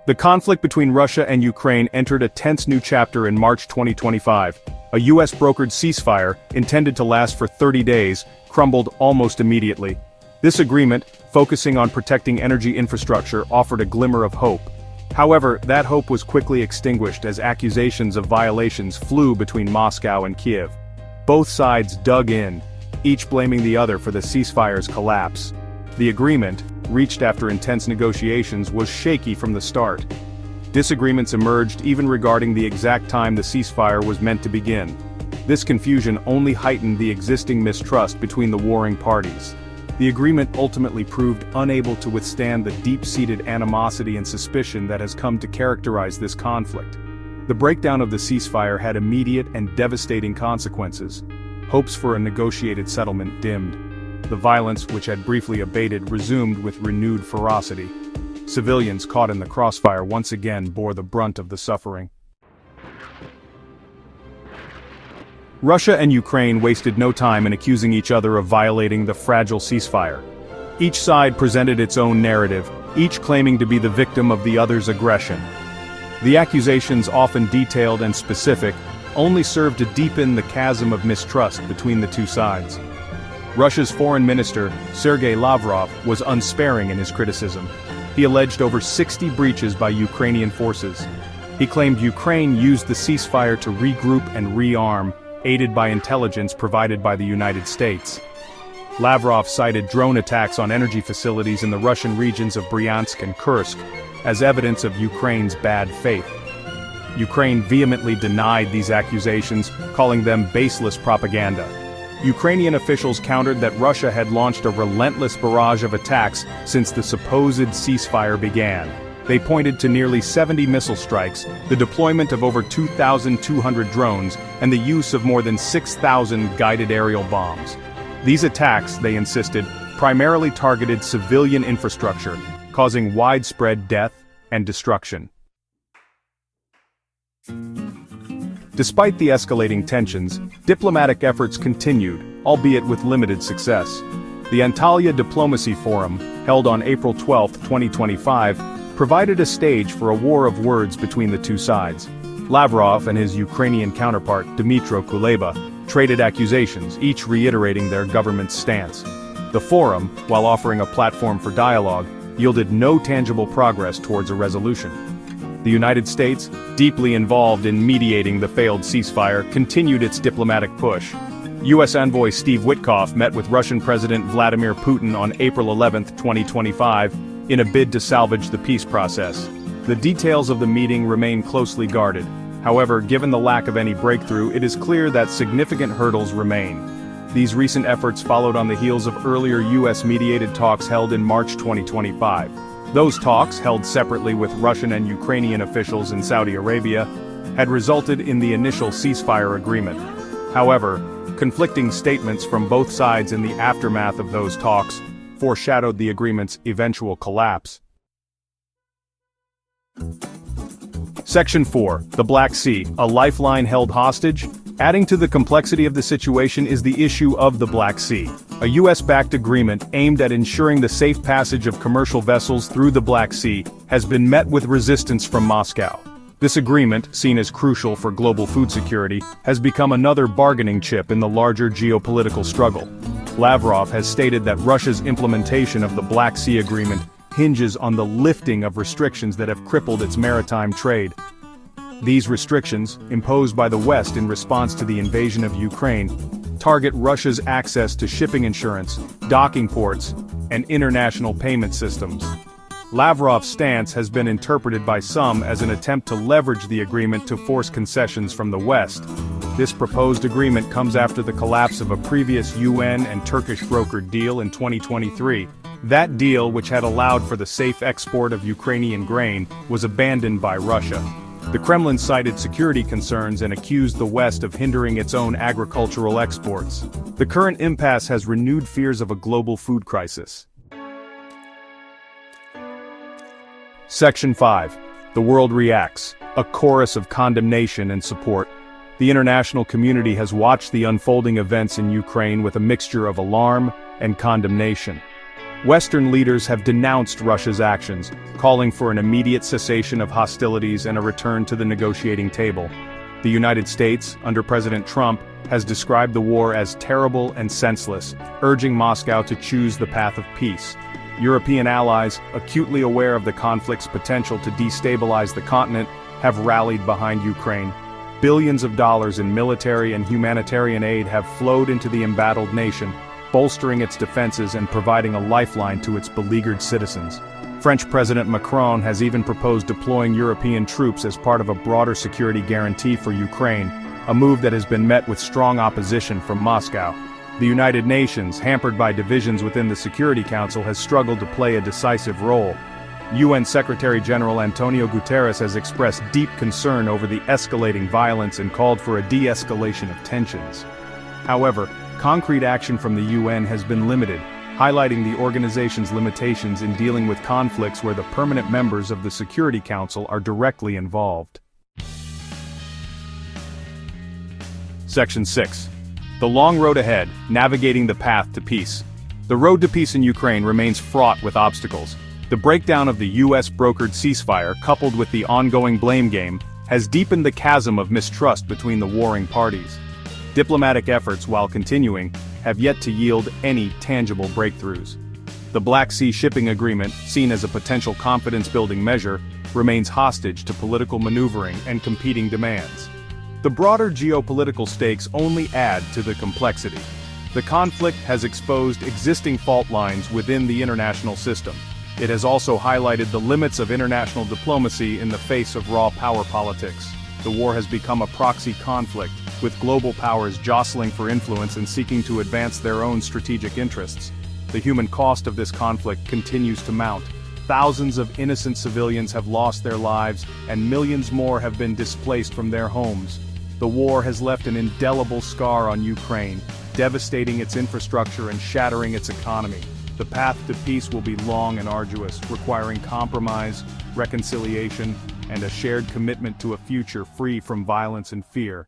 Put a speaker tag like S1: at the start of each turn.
S1: The conflict between Russia and Ukraine entered a tense new chapter in March 2025. A US-brokered ceasefire, intended to last for 30 days, crumbled almost immediately. This agreement, focusing on protecting energy infrastructure, offered a glimmer of hope. However, that hope was quickly extinguished as accusations of violations flew between Moscow and Kiev. Both sides dug in, each blaming the other for the ceasefire's collapse. The agreement, reached after intense negotiations, was shaky from the start. Disagreements emerged even regarding the exact time the ceasefire was meant to begin. This confusion only heightened the existing mistrust between the warring parties. The agreement ultimately proved unable to withstand the deep-seated animosity and suspicion that has come to characterize this conflict. The breakdown of the ceasefire had immediate and devastating consequences. Hopes for a negotiated settlement dimmed. The violence, which had briefly abated, resumed with renewed ferocity. Civilians caught in the crossfire once again bore the brunt of the suffering. Russia and Ukraine wasted no time in accusing each other of violating the fragile ceasefire. Each side presented its own narrative, each claiming to be the victim of the other's aggression. The accusations, often detailed and specific, only served to deepen the chasm of mistrust between the two sides. Russia's foreign minister, Sergei Lavrov, was unsparing in his criticism. He alleged over 60 breaches by Ukrainian forces. He claimed Ukraine used the ceasefire to regroup and rearm, aided by intelligence provided by the United States. Lavrov cited drone attacks on energy facilities in the Russian regions of Bryansk and Kursk as evidence of Ukraine's bad faith. Ukraine vehemently denied these accusations, calling them baseless propaganda. Ukrainian officials countered that Russia had launched a relentless barrage of attacks since the supposed ceasefire began. They pointed to nearly 70 missile strikes, the deployment of over 2,200 drones, and the use of more than 6,000 guided aerial bombs. These attacks, they insisted, primarily targeted civilian infrastructure, causing widespread death and destruction. Despite the escalating tensions, diplomatic efforts continued, albeit with limited success. The Antalya Diplomacy Forum, held on April 12, 2025, provided a stage for a war of words between the two sides. Lavrov and his Ukrainian counterpart, Dmytro Kuleba, traded accusations, each reiterating their government's stance. The forum, while offering a platform for dialogue, yielded no tangible progress towards a resolution. The United States, deeply involved in mediating the failed ceasefire, continued its diplomatic push. U.S. envoy Steve Witkoff met with Russian President Vladimir Putin on April 11, 2025, in a bid to salvage the peace process. The details of the meeting remain closely guarded. However, given the lack of any breakthrough, it is clear that significant hurdles remain. These recent efforts followed on the heels of earlier U.S.-mediated talks held in March 2025. Those talks, held separately with Russian and Ukrainian officials in Saudi Arabia, had resulted in the initial ceasefire agreement. However, conflicting statements from both sides in the aftermath of those talks foreshadowed the agreement's eventual collapse. Section 4. The Black Sea, a lifeline held hostage? Adding to the complexity of the situation is the issue of the Black Sea. A US-backed agreement aimed at ensuring the safe passage of commercial vessels through the Black Sea has been met with resistance from Moscow. This agreement, seen as crucial for global food security, has become another bargaining chip in the larger geopolitical struggle. Lavrov has stated that Russia's implementation of the Black Sea Agreement hinges on the lifting of restrictions that have crippled its maritime trade. These restrictions, imposed by the West in response to the invasion of Ukraine, target Russia's access to shipping insurance, docking ports, and international payment systems. Lavrov's stance has been interpreted by some as an attempt to leverage the agreement to force concessions from the West. This proposed agreement comes after the collapse of a previous UN and Turkish brokered deal in 2023. That deal, which had allowed for the safe export of Ukrainian grain, was abandoned by Russia. The Kremlin cited security concerns and accused the West of hindering its own agricultural exports. The current impasse has renewed fears of a global food crisis. Section 5. The world reacts, a chorus of condemnation and support. The international community has watched the unfolding events in Ukraine with a mixture of alarm and condemnation. Western leaders have denounced Russia's actions, calling for an immediate cessation of hostilities and a return to the negotiating table. The United States, under President Trump, has described the war as terrible and senseless, urging Moscow to choose the path of peace. European allies, acutely aware of the conflict's potential to destabilize the continent, have rallied behind Ukraine. Billions of dollars in military and humanitarian aid have flowed into the embattled nation, bolstering its defenses and providing a lifeline to its beleaguered citizens. French President Macron has even proposed deploying European troops as part of a broader security guarantee for Ukraine, a move that has been met with strong opposition from Moscow. The United Nations, hampered by divisions within the Security Council, has struggled to play a decisive role. UN Secretary-General Antonio Guterres has expressed deep concern over the escalating violence and called for a de-escalation of tensions. However, concrete action from the UN has been limited, highlighting the organization's limitations in dealing with conflicts where the permanent members of the Security Council are directly involved. Section 6. The long road ahead, navigating the path to peace. The road to peace in Ukraine remains fraught with obstacles. The breakdown of the US-brokered ceasefire, coupled with the ongoing blame game, has deepened the chasm of mistrust between the warring parties. Diplomatic efforts, while continuing, have yet to yield any tangible breakthroughs. The Black Sea shipping agreement, seen as a potential confidence-building measure, remains hostage to political maneuvering and competing demands. The broader geopolitical stakes only add to the complexity. The conflict has exposed existing fault lines within the international system. It has also highlighted the limits of international diplomacy in the face of raw power politics. The war has become a proxy conflict, with global powers jostling for influence and seeking to advance their own strategic interests. The human cost of this conflict continues to mount. Thousands of innocent civilians have lost their lives, and millions more have been displaced from their homes. The war has left an indelible scar on Ukraine, devastating its infrastructure and shattering its economy. The path to peace will be long and arduous, requiring compromise, reconciliation, and a shared commitment to a future free from violence and fear.